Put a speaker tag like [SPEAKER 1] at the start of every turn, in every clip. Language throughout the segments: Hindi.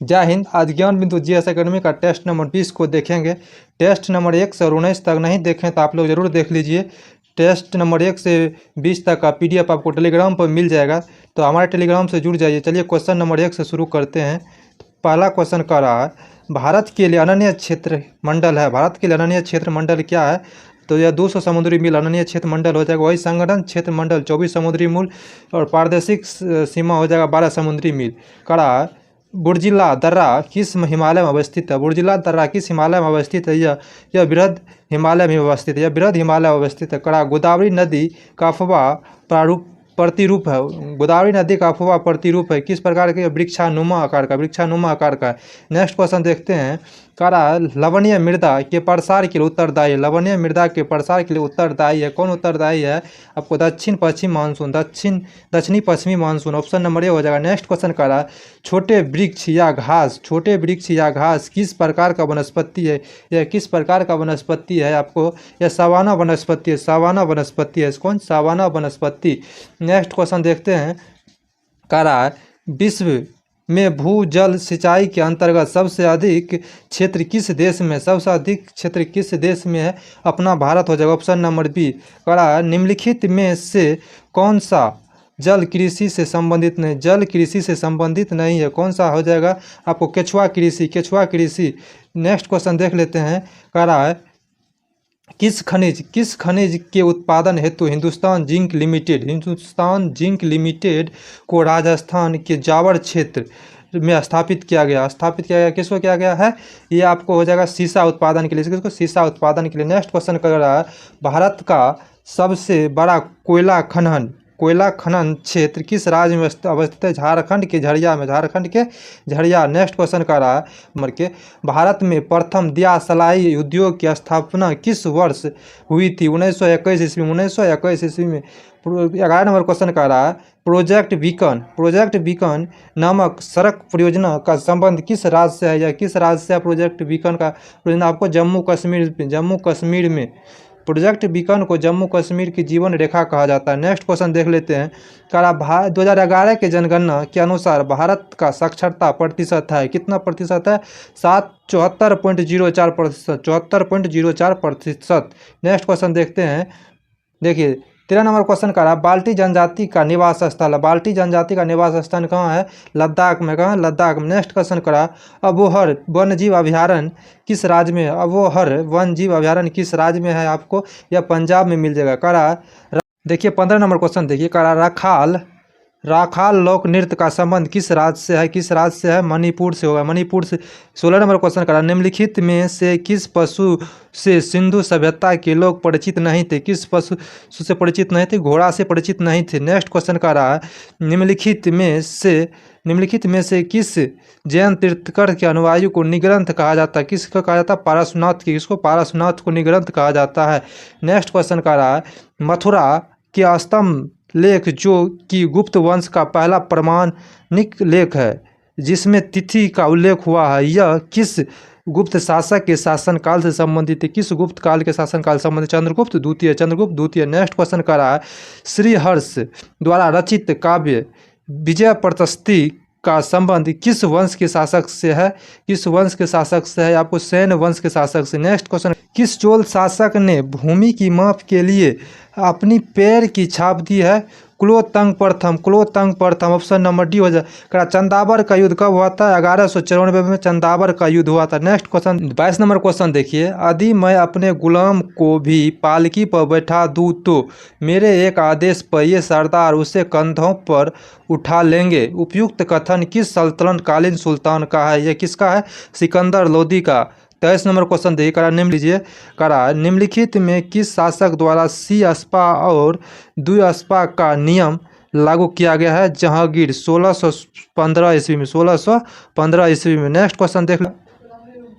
[SPEAKER 1] जय हिंद। आज ज्ञान बिंदु जीएस एकेडमी का टेस्ट नंबर 20 को देखेंगे। टेस्ट नंबर 1 से 19 तक नहीं देखें तो आप लोग ज़रूर देख लीजिए। टेस्ट नंबर 1 से 20 तक का पीडीएफ आपको टेलीग्राम पर मिल जाएगा, तो हमारे टेलीग्राम से जुड़ जाइए। चलिए क्वेश्चन नंबर 1 से शुरू करते हैं। पहला क्वेश्चन कह रहा है, भारत के लिए अनन्य क्षेत्र मंडल है। भारत के लिए अनन्य क्षेत्र मंडल क्या है? तो यह 200 समुद्री मील अनन्य क्षेत्र मंडल हो जाएगा। वही संगठन क्षेत्र मंडल 24 समुद्री मील और पारदर्शिक सीमा हो जाएगा 12 समुद्री मील। करा बुर्जिला दर्रा किस हिमालय में अवस्थित है? बुर्जिला दर्रा किस हिमालय में अवस्थित है? यह बृहद हिमालय में अवस्थित है। यह बृहद हिमालय में अवस्थित है। करा गोदावरी नदी का अफवाह प्रारूप प्रतिरूप है। गोदावरी नदी का अफवाह प्रतिरूप है। किस प्रकार के? वृक्षानुमा आकार का। वृक्षानुमा आकार का। नेक्स्ट क्वेश्चन देखते हैं। कह रहा है लवणीय मृदा के प्रसार के लिए उत्तरदायी है। लवणीय मृदा के प्रसार के लिए उत्तरदायी है। कौन उत्तरदायी है? आपको दक्षिण पश्चिम मानसून, दक्षिणी पश्चिमी मानसून। ऑप्शन नंबर ए हो जाएगा। नेक्स्ट क्वेश्चन कह रहा है छोटे वृक्ष या घास किस प्रकार का वनस्पति है? यह किस प्रकार का वनस्पति है? आपको यह सावाना वनस्पति है। सावाना वनस्पति है। कौन? सावाना वनस्पति। नेक्स्ट क्वेश्चन देखते हैं। कह रहा है विश्व में भूजल सिंचाई के अंतर्गत सबसे अधिक क्षेत्र किस देश में? सबसे अधिक क्षेत्र किस देश में है? अपना भारत हो जाएगा। Option number B. कह रहा है निम्नलिखित में से कौन सा जल कृषि से संबंधित नहीं? जल कृषि से संबंधित नहीं है। कौन सा हो जाएगा? आपको केचुआ कृषि। नेक्स्ट क्वेश्चन देख लेते हैं। कह रहा है किस खनिज के उत्पादन हेतु हिंदुस्तान जिंक लिमिटेड को राजस्थान के जावर क्षेत्र में स्थापित किया गया? किसको किया गया है? ये आपको हो जाएगा शीशा उत्पादन के लिए। किसको? शीशा उत्पादन के लिए। नेक्स्ट क्वेश्चन कर रहा है भारत का सबसे बड़ा कोयला खनन क्षेत्र किस राज्य में अवस्थित है? झारखंड के झरिया। नेक्स्ट क्वेश्चन कर रहा है नंबर के भारत में प्रथम दियासलाई उद्योग की स्थापना किस वर्ष हुई थी? 1921 ईस्वी में। 1921 ईस्वी में। 11 नंबर क्वेश्चन कर रहा है प्रोजेक्ट बीकन नामक सड़क परियोजना का संबंध किस राज्य से है? या किस राज्य से प्रोजेक्ट बीकन का परियोजना? आपको जम्मू कश्मीर में। प्रोजेक्ट बीकन को जम्मू कश्मीर की जीवन रेखा कहा जाता है। नेक्स्ट क्वेश्चन देख लेते हैं। कहा 2011 के जनगणना के अनुसार भारत का साक्षरता प्रतिशत है कितना प्रतिशत है? 74.04%। नेक्स्ट क्वेश्चन देखते हैं। देखिए 13 नंबर क्वेश्चन का रहा बाल्टी जनजाति का निवास स्थल है। बाल्टी जनजाति का निवास स्थान कहाँ है? लद्दाख में। कहाँ? लद्दाख में। नेक्स्ट क्वेश्चन करा अबोहर वन्यजीव अभयारण्य किस राज्य में है? अबोहर वन्यजीव अभयारण्य किस राज्य में है? आपको यह पंजाब में मिल जाएगा। करा देखिए 15 नंबर क्वेश्चन देखिए। करा राखाल लोक नृत्य का संबंध किस राज्य से है? किस राज्य से है? मणिपुर से होगा। मणिपुर से। 16 नंबर क्वेश्चन करा निम्नलिखित में से किस पशु से सिंधु सभ्यता के लोग परिचित नहीं थे? किस पशु से परिचित नहीं थे? घोड़ा से परिचित नहीं थे। नेक्स्ट क्वेश्चन का रहा है निम्नलिखित में से किस जैन तीर्थंकर के अनुयायी को निग्रंथ कहा जाता है? किसको कहा जाता है? पारसनाथ की। किसको? पारसनाथ को निग्रंथ कहा जाता है। नेक्स्ट क्वेश्चन का रहा है मथुरा के स्तंभ लेख जो कि गुप्त वंश का पहला प्रमाणिक लेख है जिसमें तिथि का उल्लेख हुआ है, यह किस गुप्त शासक के शासनकाल से संबंधित है? किस गुप्त काल के शासनकाल से संबंधित? चंद्रगुप्त द्वितीय। नेक्स्ट क्वेश्चन का रहा है श्रीहर्ष द्वारा रचित काव्य विजय प्रतिष्ठि का संबंध किस वंश के शासक से है? किस वंश के शासक से है? आपको सेन वंश के शासक से। नेक्स्ट क्वेश्चन किस चोल शासक ने भूमि की माप के लिए अपनी पैर की छाप दी है? कुलोत्तंग प्रथम। ऑप्शन नंबर डी हो जाए। चंदावर का युद्ध कब हुआ था? 1194 में चंदावर का युद्ध हुआ था। नेक्स्ट क्वेश्चन 22 नंबर क्वेश्चन देखिए। यदि मैं अपने गुलाम को भी पालकी पर बैठा दूं तो मेरे एक आदेश पर ये सरदार उसे कंधों पर उठा लेंगे। उपयुक्त कथन किस सल्तनत कालीन सुल्तान का है? यह किसका है? सिकंदर लोदी का। 23 नंबर क्वेश्चन देखिए। निम्नलिखित में किस शासक द्वारा सी अस्पा और द्विअस्पा का नियम लागू किया गया है? जहांगीर। 1615 ईस्वी में। नेक्स्ट क्वेश्चन देख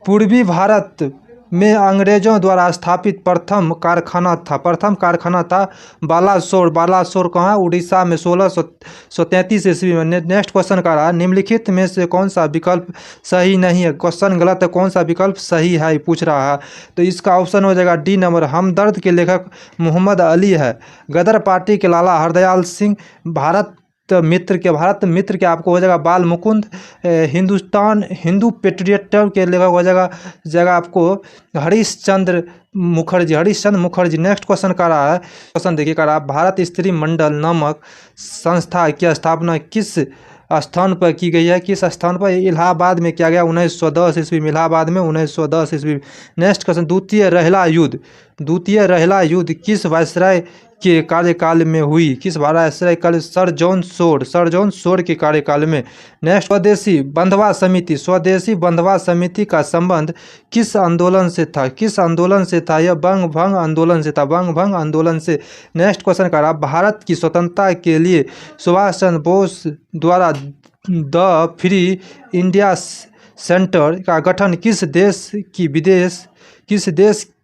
[SPEAKER 1] पूर्वी भारत में अंग्रेजों द्वारा स्थापित प्रथम कारखाना था बालासोर कहाँ? उड़ीसा में। 1633 ईस्वी में। नेक्स्ट क्वेश्चन का रहा निम्नलिखित में से कौन सा विकल्प सही नहीं है? क्वेश्चन गलत है। कौन सा विकल्प सही है पूछ रहा है, तो इसका ऑप्शन हो जाएगा डी नंबर। हमदर्द के लेखक मोहम्मद अली है। गदर पार्टी के लाला हरदयाल सिंह भारत मित्र के, भारत मित्र के आपको हो जाएगा बाल मुकुंद। हिंदुस्तान हिंदू पेट्रियट के लेखक हो जाएगा आपको हरीशचंद्र मुखर्जी। नेक्स्ट क्वेश्चन का रहा है, क्वेश्चन देखिए, करा भारत स्त्री मंडल नामक संस्था की स्थापना किस स्थान पर की गई है? किस स्थान पर? इलाहाबाद में किया गया 1910 ईस्वी में, इलाहाबाद में 1910 ईस्वी में। नेक्स्ट क्वेश्चन, द्वितीय रहला युद्ध किस वायसराय के कार्यकाल में हुई? किस वायसराय काल? सर जॉन शोर के कार्यकाल में। नेक्स्ट, स्वदेशी बंधवा समिति का संबंध किस आंदोलन से था? यह बंग भंग आंदोलन से। नेक्स्ट क्वेश्चन का, भारत की स्वतंत्रता के लिए सुभाष चंद्र बोस द्वारा द फ्री इंडिया सेंटर का गठन किस देश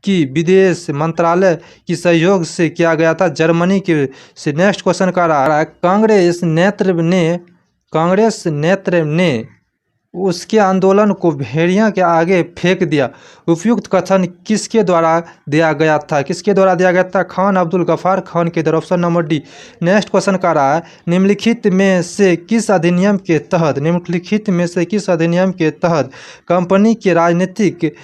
[SPEAKER 1] की विदेश मंत्रालय की सहयोग से किया गया था? जर्मनी के से। नेक्स्ट क्वेश्चन का रहा है, कांग्रेस नेत्र ने उसके आंदोलन को भेड़िया के आगे फेंक दिया। उपयुक्त कथन किसके द्वारा दिया गया था? खान अब्दुल गफ्फार खान के द्वारा। Option number D. Next question का रहा है, निम्नलिखित में से किस अधिनियम के तहत कंपनी के राजनीतिक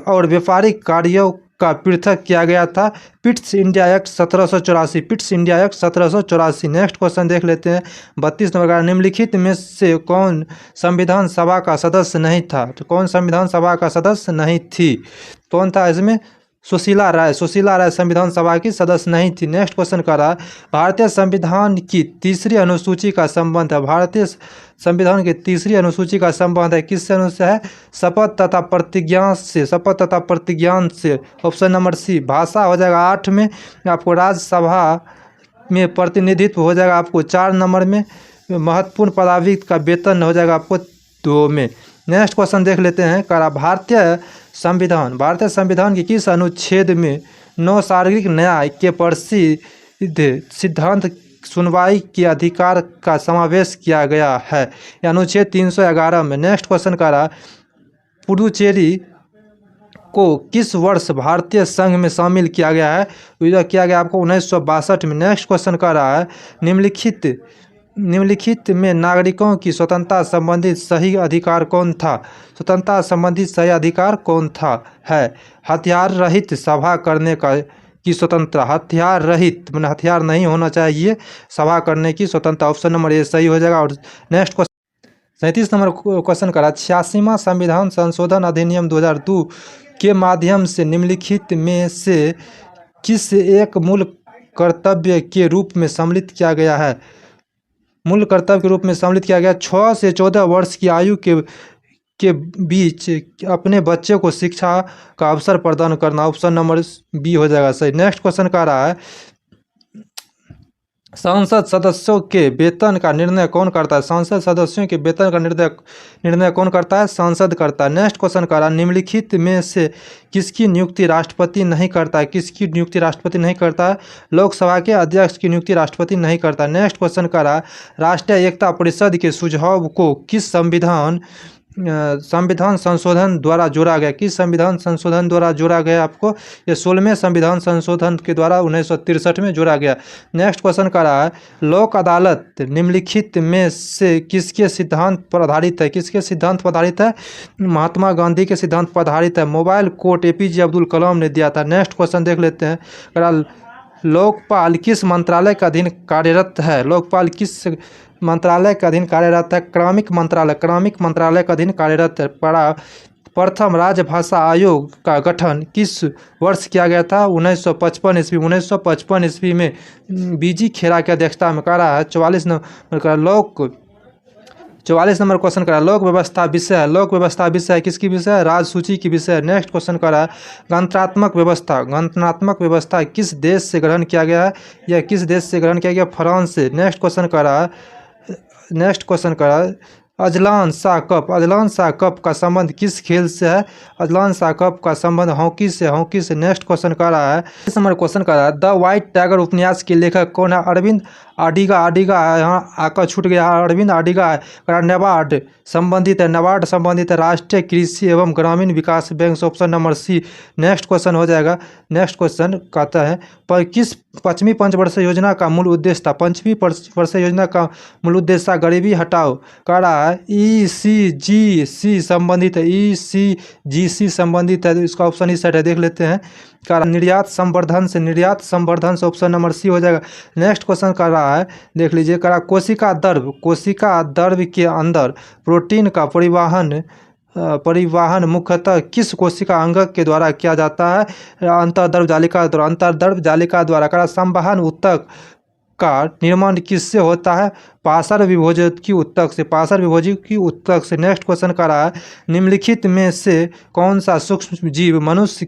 [SPEAKER 1] और व्यापारिक कार्यों का पृथक किया गया था? Pitt's India act 1784। Next question देख लेते हैं 32 नंबर का, निम्नलिखित में से कौन संविधान सभा का सदस्य नहीं था? तो कौन संविधान सभा का सदस्य नहीं थी? कौन था इसमें? सुशीला राय संविधान सभा की सदस्य नहीं थी। नेक्स्ट क्वेश्चन का रहा, भारतीय संविधान की तीसरी अनुसूची का संबंध है? भारतीय संविधान की तीसरी अनुसूची का संबंध है किससे है? शपथ तथा प्रतिज्ञान से। Option number C. भाषा हो जाएगा 8 में, आपको राज्यसभा में प्रतिनिधित्व हो जाएगा आपको 4 नंबर में, महत्वपूर्ण पदावधि का वेतन हो जाएगा आपको 2 में। नेक्स्ट क्वेश्चन देख लेते हैं, भारतीय संविधान के किस अनुच्छेद में नैसर्गिक न्याय के प्रसिद्ध सिद्धांत सुनवाई के अधिकार का समावेश किया गया है? अनुच्छेद 311 में। नेक्स्ट क्वेश्चन का रहा, पुडुचेरी को किस वर्ष भारतीय संघ में शामिल किया गया है? यह किया गया आपको 1962 में। नेक्स्ट क्वेश्चन का रहा है, निम्नलिखित में नागरिकों की स्वतंत्रता संबंधित सही अधिकार कौन था? है हथियार रहित सभा करने की स्वतंत्रता। हथियार रहित मतलब हथियार नहीं होना चाहिए, सभा करने की स्वतंत्रता। ऑप्शन नंबर ए सही हो जाएगा। और नेक्स्ट क्वेश्चन 37 नंबर क्वेश्चन करा, 86वां संविधान संशोधन अधिनियम 2002 के माध्यम से निम्नलिखित में से किस एक मूल कर्तव्य के रूप में सम्मिलित किया गया है? 6 से 14 वर्ष की आयु के बीच अपने बच्चे को शिक्षा का अवसर प्रदान करना। ऑप्शन नंबर बी हो जाएगा सही। नेक्स्ट क्वेश्चन का रहा है, संसद सदस्यों के वेतन का निर्णय कौन करता है? संसद करता है। नेक्स्ट क्वेश्चन का रहा, निम्नलिखित में से किसकी नियुक्ति राष्ट्रपति नहीं करता है? लोकसभा के अध्यक्ष की नियुक्ति राष्ट्रपति नहीं करता। नेक्स्ट क्वेश्चन का रहा, राष्ट्रीय एकता परिषद के सुझाव को किस संविधान संशोधन द्वारा जोड़ा गया? किस संविधान संशोधन द्वारा जोड़ा गया? आपको ये 16वें संविधान संशोधन के द्वारा 1963 में जोड़ा गया। नेक्स्ट क्वेश्चन का रहा है, लोक अदालत निम्नलिखित में से किसके सिद्धांत पर आधारित है? महात्मा गांधी के सिद्धांत पर आधारित है। Mobile court APJ Abdul Kalam ने दिया था। नेक्स्ट क्वेश्चन देख लेते हैं, लोकपाल किस मंत्रालय का अधीन कार्यरत है? मंत्रालय का अधीन कार्यरत है? क्रमिक मंत्रालय का अधीन कार्यरत है। प्रथम राजभाषा आयोग का गठन किस वर्ष किया गया था? 1955 ईस्वी में BG खेरा की अध्यक्षता में करा है। 44 नंबर क्वेश्चन करा, लोक व्यवस्था विषय किसकी विषय है? राजसूची की विषय। नेक्स्ट क्वेश्चन करा, गणतंत्रात्मक व्यवस्था किस देश से ग्रहण किया गया है? यह किस देश से ग्रहण किया गया? फ्रांस से। नेक्स्ट क्वेश्चन करा, अजलान शाह कप का संबंध किस खेल से है? अजलान शाह कप का संबंध हॉकी से। नेक्स्ट क्वेश्चन का रहा है, इस नंबर क्वेश्चन का रहा है, द व्हाइट टाइगर उपन्यास के लेखक कौन है? आडिगा, आडिगा यहाँ आकर छूट गया, अरविंद आडिगा है। करा नाबार्ड संबंधित है, नाबार्ड संबंधित है राष्ट्रीय कृषि एवं ग्रामीण विकास bank, option number C next question हो जाएगा। नेक्स्ट क्वेश्चन कहता है पर किस पश्चिमी पंचवर्षीय योजना का मूल उद्देश्य था? पंचमी वर्षीय योजना का मूल उद्देश्य गरीबी हटाओ। कह रहा है ECGC संबंधित है, ECGC संबंधित है, तो इसका ऑप्शन इस साइड है, देख लेते हैं। कह रहा निर्यात संवर्धन से, निर्यात संवर्धन से ऑप्शन नंबर सी हो जाएगा। नेक्स्ट क्वेश्चन कर रहा है, देख लीजिए, कह रहा कोशिका द्रव, कोशिका द्रव के अंदर प्रोटीन का परिवहन मुख्यतः किस कोशिका अंग के द्वारा किया जाता है? अंतर्द्रव जालिका द्वारा, अंतर्द्रव जालिका द्वारा। कह रहा संवहन ऊतक का निर्माण किससे होता है? पार्श्व विभोजकी ऊतक से, पार्श्व विभोजकी ऊतक से। नेक्स्ट क्वेश्चन कर रहा है निम्नलिखित में से कौन सा सूक्ष्म जीव मनुष्य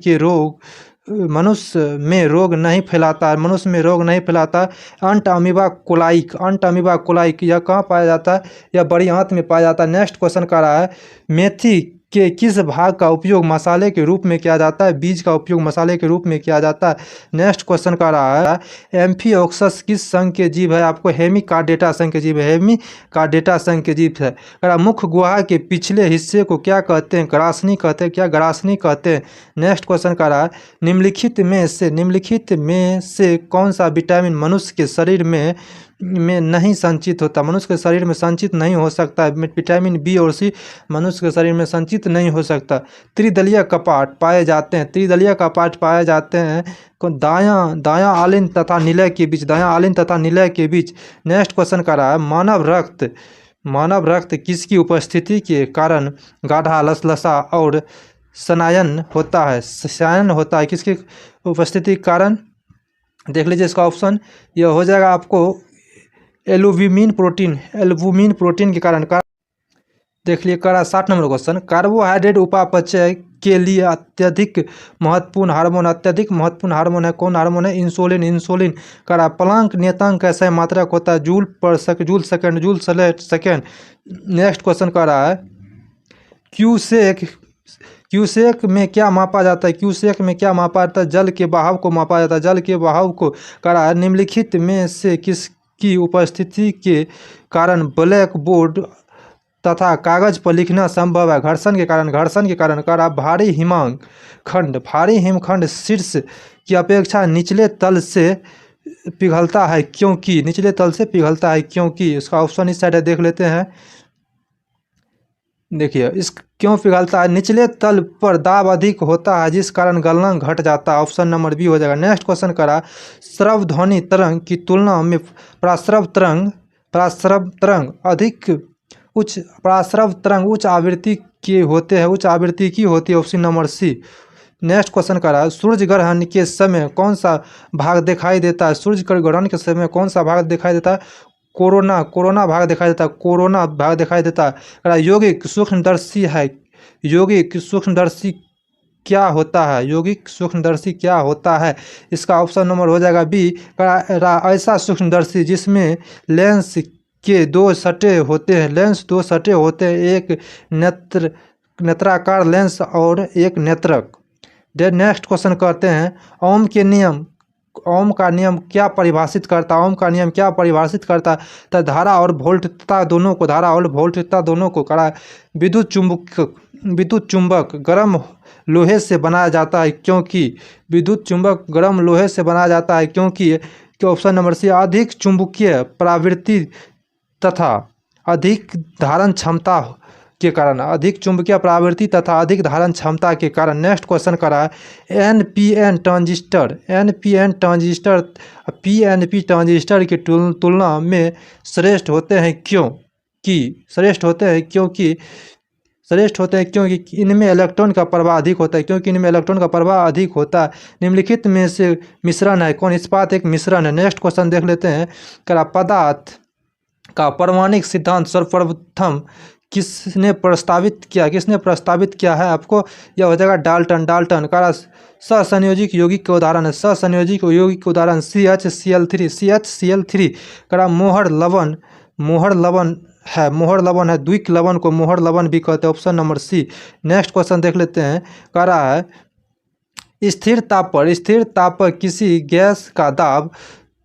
[SPEAKER 1] में रोग नहीं फैलाता है? मनुष्य में रोग नहीं फैलाता है। अंट अमीबा कोलाइक, अंट अमीबा कोलाइक यह कहाँ पाया जाता है? यह बड़ी आंत में पाया जाता है। नेक्स्ट क्वेश्चन कर रहा है मेथी के किस भाग का उपयोग मसाले के रूप में किया जाता है? बीज का उपयोग मसाले के रूप में किया जाता है। नेक्स्ट क्वेश्चन कर रहा है एम्फिओक्सस किस संघ के जीव है? आपको हेमिकार्डेटा संघ के जीव है, हेमिकार्डेटा संघ के जीव है। कह रहा मुख्य गुहा के पिछले हिस्से को क्या कहते हैं? ग्रासनी कहते हैं। क्या ग्रासनी कहते हैं? नेक्स्ट क्वेश्चन कर रहा है निम्नलिखित में से कौन सा विटामिन मनुष्य के शरीर में नहीं संचित होता? मनुष्य के शरीर में संचित नहीं हो सकता है। विटामिन बी और सी मनुष्य के शरीर में संचित नहीं हो सकता। त्रिदलीय कपाट पाए जाते हैं, त्रिदलीय कपाट पाए जाते हैं दायां आलिन तथा निलय के बीच, दायां आलिन तथा निलय के बीच। नेक्स्ट क्वेश्चन कर रहा है मानव रक्त किसकी उपस्थिति के कारण गाढ़ा, लसलसा और स्नायन होता है? स्नायन होता है किसकी उपस्थिति के कारण? देख लीजिए इसका ऑप्शन यह हो जाएगा आपको एल्बुमिन प्रोटीन के कारण। देख लिए करा 60 नंबर क्वेश्चन कार्बोहाइड्रेट उपापचय के लिए अत्यधिक महत्वपूर्ण हार्मोन है। कौन हार्मोन है? इंसुलिन। करा प्लांक नियतांक कैसे मात्रक होता है? Joule second. नेक्स्ट क्वेश्चन कर रहा है क्यूसेक में क्या मापा जाता है? क्यूसेक में क्या मापा जाता है? जल के बहाव को मापा जाता है, जल के बहाव को। करा निम्नलिखित में से किसकी उपस्थिति के कारण ब्लैक बोर्ड तथा कागज पर लिखना संभव है? घर्षण के कारण। करा भारी हिमखंड शीर्ष की अपेक्षा निचले तल से पिघलता है क्योंकि? इसका ऑप्शन इस साइड है, देख लेते हैं। देखिए इस क्यों पिघलता है? निचले तल पर दाब अधिक होता है जिस कारण गलनांक घट जाता है। ऑप्शन नंबर बी हो जाएगा। नेक्स्ट क्वेश्चन करा श्रव्य ध्वनि तरंग की तुलना में प्राश्रव तरंग उच्च आवृत्ति की होती है। Option number C. Next question करा सूर्य ग्रहण के समय कौन सा भाग दिखाई देता है? सूर्य ग्रहण के समय कौन सा भाग दिखाई देता है? कोरोना भाग दिखाई देता है। यौगिक सूक्ष्मदर्शी क्या होता है? इसका ऑप्शन नंबर हो जाएगा बी। ऐसा सूक्ष्मदर्शी जिसमें लेंस के दो सटे होते हैं, एक नेत्राकार लेंस और एक नेत्रक। नेक्स्ट क्वेश्चन करते हैं ओम का नियम क्या परिभाषित करता है? तो धारा और वोल्टता दोनों को करा विद्युत चुंबक गर्म लोहे से बनाया जाता है क्योंकि ऑप्शन नंबर सी अधिक चुंबकीय प्रवृत्ति तथा अधिक धारण क्षमता के कारण, के कारण। नेक्स्ट क्वेश्चन करा एनपीएन ट्रांजिस्टर पीएनपी ट्रांजिस्टर की तुलना में श्रेष्ठ होते हैं क्योंकि इनमें इलेक्ट्रॉन का प्रवाह अधिक होता है। निम्नलिखित में से मिश्रण है कौन? इस्पात एक मिश्रण है। नेक्स्ट क्वेश्चन देख लेते हैं। करा पदार्थ का परमाणिक सिद्धांत सर्वप्रथम किसने प्रस्तावित किया है? आपको यह हो जाएगा डाल्टन। करा सहसंयोजिक यौगिक के उदाहरण है, CHCl3। करा मोहर लवण है, द्विक लवण को मोहर लवण भी कहते हैं। Option number C. Next question देख लेते हैं। कह रहा है स्थिर ताप पर किसी गैस का दाब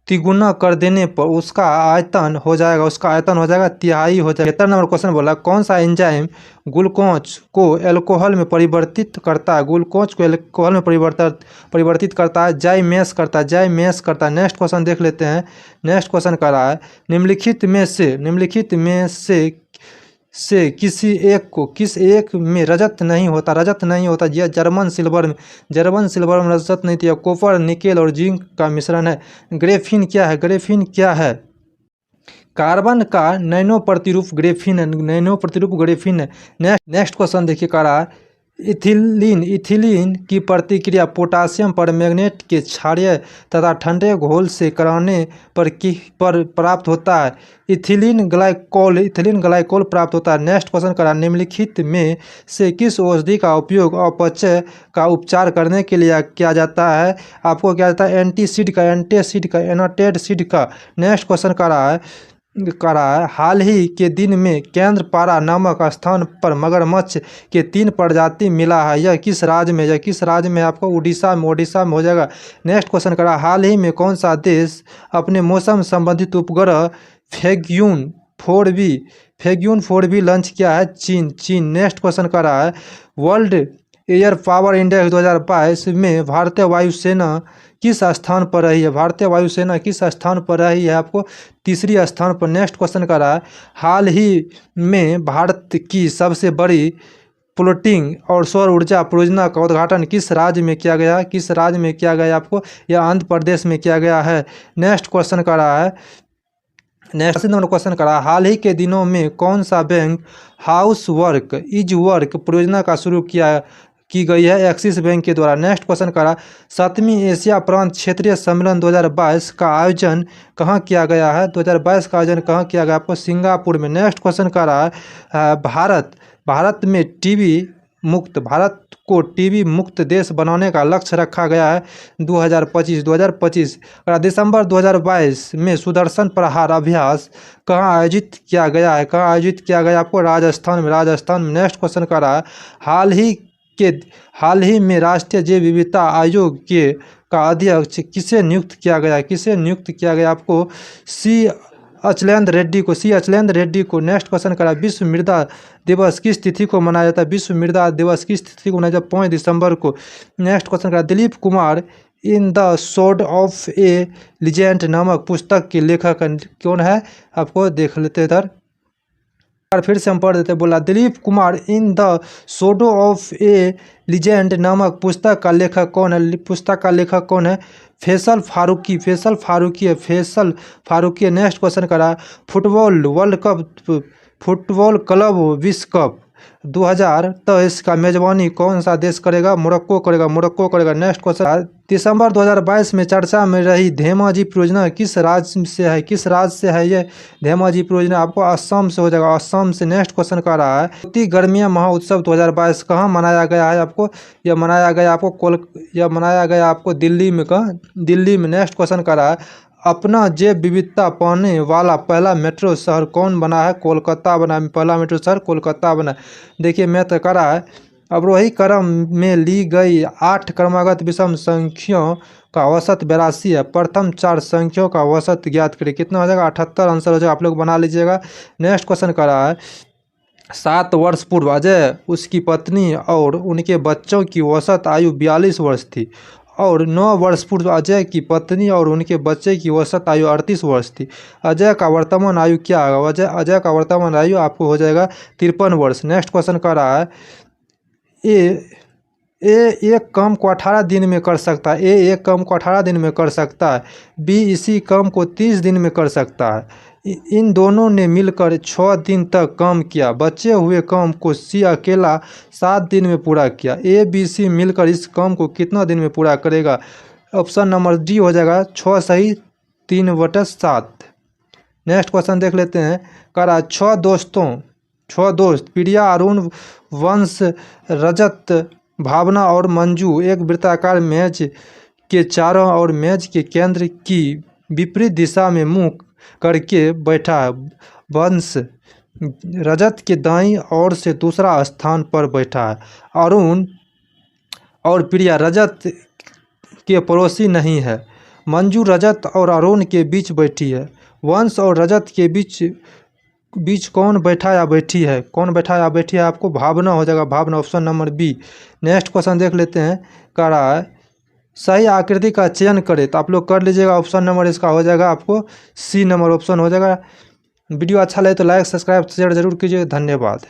[SPEAKER 1] तिगुना कर देने पर उसका आयतन हो जाएगा तिहाई हो जाएगा। 73 नंबर क्वेश्चन बोला कौन सा एंजाइम ग्लूकोज को अल्कोहल में परिवर्तित करता है। ग्लूकोज को अल्कोहल में परिवर्तित करता है, जाइमेस करता है। नेक्स्ट क्वेश्चन देख लेते हैं। नेक्स्ट क्वेश्चन कर रहा है निम्नलिखित में से किस एक में रजत नहीं होता। यह जर्मन सिल्वर में रजत नहीं थी। कॉपर, निकेल और जिंक का मिश्रण है। ग्रेफीन क्या है? कार्बन का नैनो प्रतिरूप ग्रेफीन है। नेक्स्ट क्वेश्चन देखिए कर रहा है इथिलीन की प्रतिक्रिया पोटासियम परमैंगनेट के क्षारीय तथा ठंडे घोल से कराने पर प्राप्त होता है। इथिलीन ग्लाइकोल प्राप्त होता है। नेक्स्ट क्वेश्चन करा निम्नलिखित में से किस औषधि का उपयोग अपचय का उपचार करने के लिए किया जाता है। आपको क्या जाता है एंटासिड का। नेक्स्ट क्वेश्चन करा है हाल ही के दिन में केंद्रपाड़ा नामक स्थान पर मगरमच्छ के 3 प्रजाति मिला है। यह किस राज्य में? आपको उड़ीसा में हो जाएगा। नेक्स्ट क्वेश्चन करा हाल ही में कौन सा देश अपने मौसम संबंधित उपग्रह फैग्यून 4B लॉन्च किया है? चीन। नेक्स्ट क्वेश्चन करा है वर्ल्ड एयर पावर इंडेक्स 2022 में भारतीय वायुसेना किस स्थान पर रही है? आपको तीसरी स्थान पर। नेक्स्ट क्वेश्चन कर रहा है हाल ही में भारत की सबसे बड़ी फ्लोटिंग और सौर ऊर्जा परियोजना का उद्घाटन किस राज्य में किया गया? आपको यह आंध्र प्रदेश में किया गया है। नेक्स्ट क्वेश्चन कर रहा है हाल ही के दिनों में कौन सा बैंक हाउस वर्क परियोजना का शुरू की गई है? एक्सिस बैंक के द्वारा। नेक्स्ट क्वेश्चन करा 7वीं एशिया प्रांत क्षेत्रीय सम्मेलन 2022 का आयोजन कहाँ किया गया है? 2022 का आयोजन कहाँ किया गया? आपको सिंगापुर में। नेक्स्ट क्वेश्चन करा भारत को टीबी मुक्त देश बनाने का लक्ष्य रखा गया है 2025। दिसंबर 2022 में सुदर्शन प्रहार अभ्यास कहाँ आयोजित किया गया है? आपको राजस्थान में। नेक्स्ट क्वेश्चन करा हाल ही में राष्ट्रीय जैव विविधता आयोग का अध्यक्ष किसे नियुक्त किया गया? आपको सी अचलेंद्र रेड्डी को। नेक्स्ट क्वेश्चन करा विश्व मृदा दिवस किस तिथि को मनाया जाता है? 5 दिसंबर को। नेक्स्ट क्वेश्चन करा दिलीप कुमार इन द सोड ऑफ ए लीजेंड नामक पुस्तक के लेखक कौन है? आपको देख लेते इधर फिर से हम पढ़ देते। बोला Dilip Kumar in the shadow of a legend नामक पुस्तक का लेखक कौन है? फैसल फारूकी है। नेक्स्ट क्वेश्चन करा फुटबॉल क्लब विश्व कप 2023 का मेजबानी कौन सा देश करेगा? मोरक्को करेगा। नेक्स्ट क्वेश्चन दिसंबर 2022 में चर्चा में रही धेमाजी परियोजना किस राज्य से है? ये धेमाजी परियोजना आपको असम से हो जाएगा। असम से। नेक्स्ट क्वेश्चन का रहा है ज्योति गर्मिया महोत्सव 2022 कहाँ मनाया गया है? यह मनाया गया आपको दिल्ली में। नेक्स्ट क्वेश्चन का रहा है अपना जैव विविधता पाने वाला पहला मेट्रो शहर कौन बना है? कोलकाता बना। पहला मेट्रो शहर कोलकाता बना। देखिए मैथ करा है अवरोही क्रम में ली गई 8 क्रमागत विषम संख्याओं का औसत 82 है। प्रथम 4 संख्याओं का औसत ज्ञात करें। कितना हो जाएगा? 78 आंसर हो जाएगा। आप लोग बना लीजिएगा। नेक्स्ट क्वेश्चन कर रहा है 7 वर्ष पूर्व अजय, उसकी पत्नी और उनके बच्चों की औसत आयु 42 वर्ष थी और 9 वर्ष पूर्व अजय की पत्नी और उनके बच्चे की औसत आयु 38 वर्ष थी। अजय का वर्तमान आयु क्या होगा? अजय का वर्तमान आयु आपको हो जाएगा 53 वर्ष। नेक्स्ट क्वेश्चन कर रहा है एक काम को 18 दिन में कर सकता है। एक काम को 18 दिन में कर सकता है। बी इसी काम को 30 दिन में कर सकता है। इन दोनों ने मिलकर 6 दिन तक काम किया। बचे हुए काम को सी अकेला 7 दिन में पूरा किया। ए बी सी मिलकर इस काम को कितना दिन में पूरा करेगा? ऑप्शन नंबर डी हो जाएगा 6 सही 3/7। नेक्स्ट क्वेश्चन देख लेते हैं। करा 6 दोस्त प्रिया, अरुण, वंश, रजत, भावना और मंजू एक वृत्ताकार मेज के चारों और मेज के केंद्र की विपरीत दिशा में मुंह करके बैठा है। वंश रजत के दाईं ओर से दूसरा स्थान पर बैठा है। अरुण और प्रिया रजत के पड़ोसी नहीं है। मंजू रजत और अरुण के बीच बैठी है। वंश और रजत के बीच कौन बैठा या बैठी है? कौन बैठा या बैठी है आपको भावना हो जाएगा, भावना, option number B. Next question देख लेते हैं, कह रहा है सही आकृति का चयन करें, तो आप लोग कर लीजिएगा, ऑप्शन नंबर इसका हो जाएगा आपको सी नंबर ऑप्शन हो जाएगा। वीडियो अच्छा लगे तो लाइक सब्सक्राइब शेयर जरूर कीजिए। धन्यवाद।